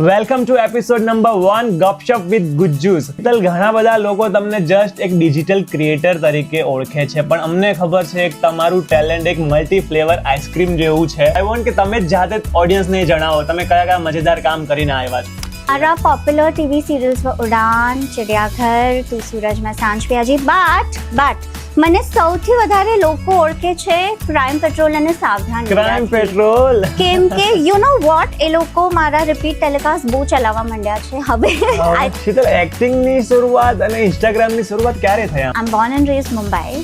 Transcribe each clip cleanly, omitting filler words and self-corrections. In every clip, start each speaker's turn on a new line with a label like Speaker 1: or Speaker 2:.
Speaker 1: Welcome to episode number 1 ગપશપ with Gujjus. ઘણા બધા લોકો તમને જસ્ટ એક ડિજિટલ ક્રિએટર તરીકે ઓળખે છે, પણ અમને ખબર છે કે તમારું ટેલેન્ટ એક મલ્ટી ફ્લેવર આઈસ્ક્રીમ જેવું છે. આઈ વોન્ટ કે તમે જાતે ઓડિયન્સને જણાવો તમે કયા કયા મજેદાર કામ કરીને આવ્યા છો.
Speaker 2: મારા પોપ્યુલર ટીવી સિરિયલ્સમાં ઉડાન, ચિડિયાઘર, તું સૂરજ મેં સાંજ પિયાજી, બટ મને સૌથી વધારે લોકો ઓળખે છે ક્રાઇમ પેટ્રોલ અને સાવધાન
Speaker 1: ક્રાઇમ પેટ્રોલ,
Speaker 2: કેમ કે યુ નો વોટ, એ લોકો મારા રિપીટ ટેલિકાસ્ટ બહુ ચલાવવા માંડ્યા છે હવે.
Speaker 1: શીતલ, એક્ટિંગ ની શરૂઆત અને ઇન્સ્ટાગ્રામ ની શરૂઆત ક્યારે થઈ?
Speaker 2: આઈ એમ બોર્ન એન્ડ રેઝડ મુંબઈ,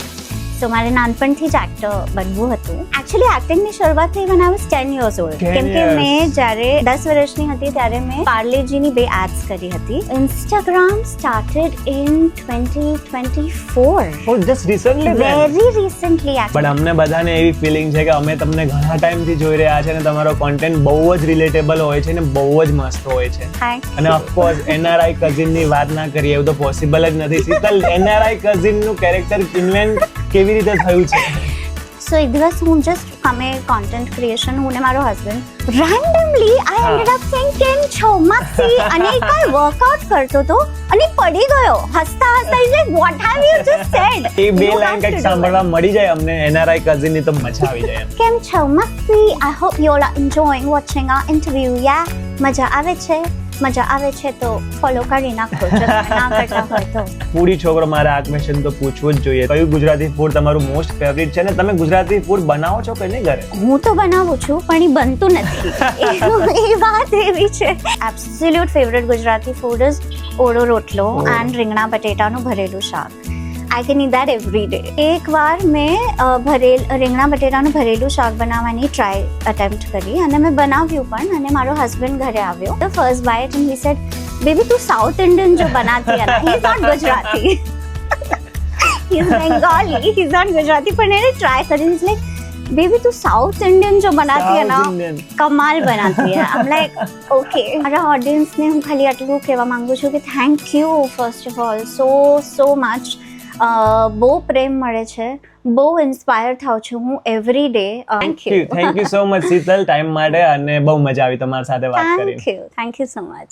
Speaker 2: સો મારે નાનપણથી જ એક્ટર બનવું હતું. એકચ્યુઅલી એક્ટિંગની શરૂઆત થઈ when I was 10 years old. કેમ કે મેં જ્યારે 10 વર્ષની હતી ત્યારે મેં પાર્લેજીની 2 એડ્સ કરી હતી. Instagram started in 2024.
Speaker 1: Oh just recently,
Speaker 2: very recently.
Speaker 1: પણ અમને બધાને એવી ફીલિંગ છે કે અમે તમને ઘણા ટાઈમથી જોઈ રહ્યા છે અને તમારો કોન્ટેન્ટ બહુ જ રિલેટેબલ હોય છે ને બહુ જ મસ્ત હોય છે. અને ઓફકોર્સ એનઆરઆઈ કઝિન ની વાત ના કરીએ એવું તો પોસિબલ જ નથી. શીતલ, એનઆરઆઈ કઝિન નું કેરેક્ટર ઇન્વેન્ટ કેવી રીતે થયું છે?
Speaker 2: સો એક દિવસ હું જસ્ટ અમે કોન્ટેન્ટ ક્રિએશન, હું ને મારો હસબન્ડ રેન્ડમલી આઈ એન્ડેડ અપ સેઇંગ કેમ છો મસ્તી, અને કોઈ વર્કઆઉટ કરતો તો અને પડી ગયો હસતા હસતા. Is like what have you just said.
Speaker 1: એ બે લાઈન કંઈક સાંભળવા મળી જાય અમને એનઆરઆઈ કઝિન ની તો મજા આવી જાય.
Speaker 2: કેમ છો મસ્તી, I hope you all are enjoying watching our interview. Yeah મજા આવે છે તો ફોલો કરી નાખો જો ના કરતા હોય તો.
Speaker 1: ફૂડી છોકરો, મારે આ ક્વેશ્ચન તો પૂછવું જ જોઈએ. કયું ગુજરાતી ફૂડ તમારું મોસ્ટ ફેવરિટ છે ને તમે ગુજરાતી ફૂડ બનાવો છો કે નહીં ઘરે?
Speaker 2: હું તો બનાવું છું પણ એ બનતું નથી. એ વાત એવી છે. Absolute favourite Gujarati food is ઓળો રોટલો એન્ડ રીંગણા બટેટાનું ભરેલું શાક. I can eat that every day. એક વાર મેં રીંગણા બટેટાનું ભરેલું શાક બનાવવાની ટ્રાય અટેમ્પ્ટ કરી અને મેં બનાવ્યું પણ, અને મારો હસબન્ડ ઘરે આવ્યો. The first bite and he said, "Baby તું સાઉથ ઇન્ડિયન જો બનાતી है ना." He is not Gujarati. He is Bengali. He is not Gujarati. પણ એને ટ્રાય કરી. He's like, "Baby તું સાઉથ ઇન્ડિયન જો બનાતી है ना, કમાલ બનાતી है." I'm like, okay. મારા ઓડિયન્સને હું ખાલી આટલું કહેવા માંગુ છું કે thank you first of all so much. બહુ પ્રેમ મળે છે, બહુ ઇન્સ્પાયર થાઉં છું હું every day. Thank you so much Sheetal time માટે, અને બહુ મજા આવી તમારી સાથે વાત કરીને. Thank you so much.